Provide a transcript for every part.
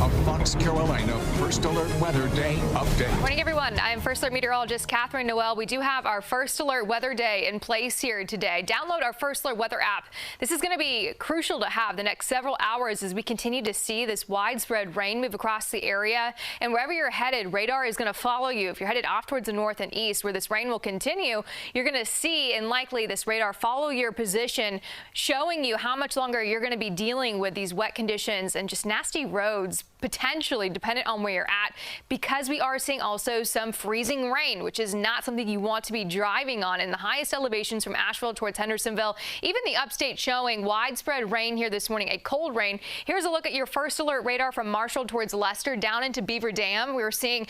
A Fox Carolina First Alert Weather Day update. Morning, everyone. I'm First Alert meteorologist Katherine Noel. We do have our First Alert Weather Day in place here today. Download our First Alert Weather app. This is going to be crucial to have the next several hours as we continue to see this widespread rain move across the area. And wherever you're headed, radar is going to follow you. If you're headed off towards the north and east where this rain will continue, you're going to see and likely this radar follow your position, showing you how much longer you're going to be dealing with these wet conditions and just nasty roads, potentially dependent on where you're at, because we are seeing also some freezing rain, which is not something you want to be driving on in the highest elevations from Asheville towards Hendersonville. Even the upstate showing widespread rain here this morning, a cold rain. Here's a look at your First Alert radar from Marshall towards Leicester down into Beaver Dam. We're seeing,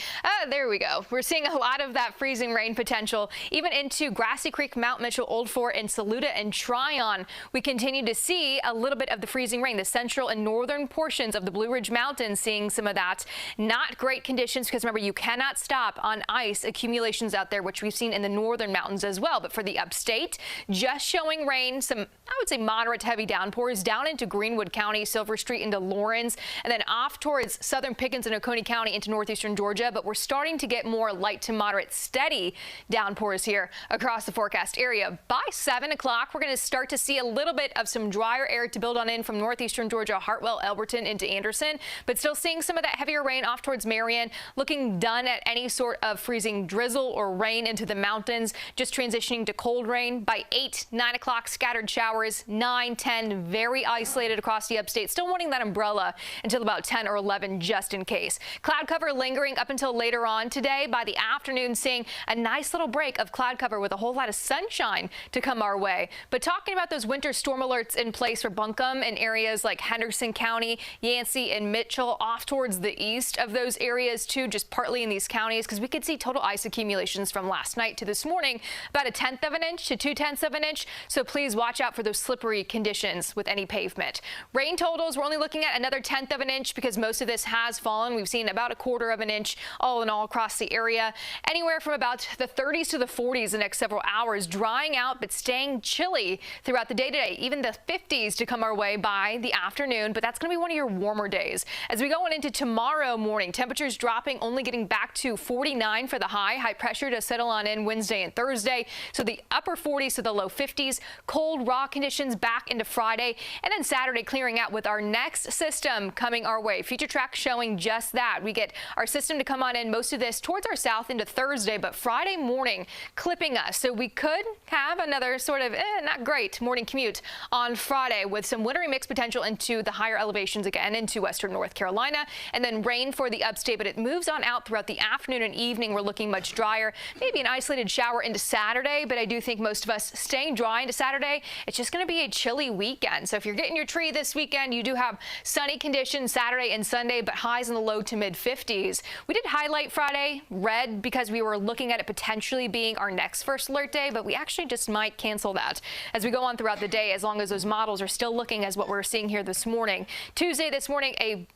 there we go. We're seeing a lot of that freezing rain potential, even into Grassy Creek, Mount Mitchell, Old Fort, and Saluda and Tryon. We continue to see a little bit of the freezing rain. The central and northern portions of the Blue Ridge Mountains seeing some of that. Not great conditions because remember, you cannot stop on ice accumulations out there, which we've seen in the northern mountains as well. But for the upstate, just showing rain, some, I would say, moderate to heavy downpours down into Greenwood County, Silver Street into Lawrence, and then off towards southern Pickens and Oconee County into northeastern Georgia. But we're starting to get more light to moderate steady downpours here across the forecast area. By 7 o'clock, we're going to start to see a little bit of some drier air to build on in from northeastern Georgia, Hartwell, Elberton into Anderson, but still seeing some of that heavier rain off towards Marion, looking done at any sort of freezing drizzle or rain into the mountains, just transitioning to cold rain. By 8, 9 o'clock, scattered showers, 9, 10, very isolated across the upstate, still wanting that umbrella until about 10 or 11 just in case. Cloud cover lingering up until later on today. By the afternoon, seeing a nice little break of cloud cover with a whole lot of sunshine to come our way. But talking about those winter storm alerts in place for Buncombe and areas like Henderson County, Yancey, and Mitchell, off towards the east of those areas too, just partly in these counties, because we could see total ice accumulations from last night to this morning, about 1/10 of an inch to 2/10 of an inch. So please watch out for those slippery conditions with any pavement. Rain totals, we're only looking at another 1/10 of an inch because most of this has fallen. We've seen about 1/4 of an inch all in all across the area. Anywhere from about the 30s to the 40s the next several hours, drying out but staying chilly throughout the day today. Even the 50s to come our way by the afternoon, but that's going to be one of your warmer days. As we go on into tomorrow morning, temperatures dropping, only getting back to 49 for the high. High pressure to settle on in Wednesday and Thursday. So the upper 40s to the low 50s. Cold, raw conditions back into Friday. And then Saturday clearing out with our next system coming our way. Future track showing just that. We get our system to come on in, most of this towards our south into Thursday, but Friday morning clipping us. So we could have another sort of not great morning commute on Friday with some wintry mix potential into the higher elevations again into western North Carolina, and then rain for the upstate, but it moves on out throughout the afternoon and evening. We're looking much drier, maybe an isolated shower into Saturday, but I do think most of us staying dry into Saturday. It's just going to be a chilly weekend. So if you're getting your tree this weekend, you do have sunny conditions Saturday and Sunday, but highs in the low to mid 50s. We did highlight Friday red because we were looking at it potentially being our next First Alert Day, but we actually just might cancel that as we go on throughout the day, as long as those models are still looking as what we're seeing here this morning. Tuesday this morning, a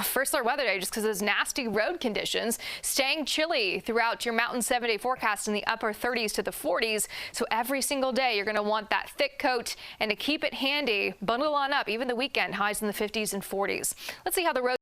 First Alert Weather Day just because of those nasty road conditions, staying chilly throughout your mountain 7-day forecast in the upper 30s to the 40s. So every single day you're going to want that thick coat, and to keep it handy, bundle on up. Even the weekend, highs in the 50s and 40s. Let's see how the road